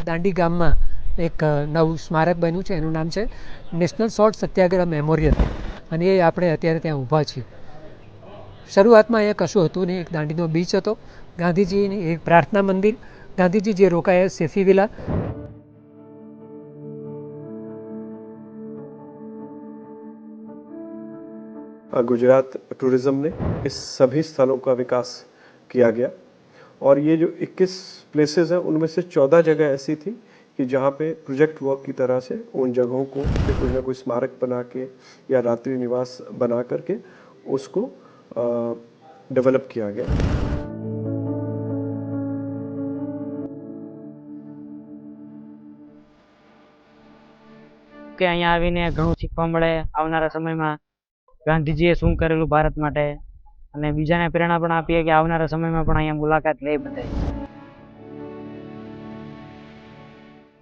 દાંડી ગામમાં એક નવું સ્મારક બન્યું છે, એનું નામ છે નેશનલ સોલ્ટ સત્યાગ્રહ મેમોરિયલ, અને એ આપણે અત્યારે ત્યાં ઊભા છીએ. શરૂઆતમાં અહીંયા કશું હતું નહીં, એક દાંડીનો બીચ હતો, ગાંધીજીની એક પ્રાર્થના મંદિર, ગાંધીજી જે રોકાયા સેફી વિલા. गुजरात टूरिज़्म ने इस सभी स्थलों का विकास किया गया और ये जो 21 प्लेसेस हैं उनमें से 14 जगह ऐसी थी कि जहाँ पे प्रोजेक्ट वर्क की तरह से उन जगहों को कोई ना कोई स्मारक बना के या रात्रि निवास बना करके उसको डेवलप किया गया. કે અહીંયા આવીને ઘણું શીખવા મળે, આવનારા સમયમાં ગાંધીજીએ શું કરેલું ભારત માટે, અને બીજાને પ્રેરણા પણ આપીએ કે આવનારા સમયમાં પણ અહીંયા મુલાકાત લે બધાય.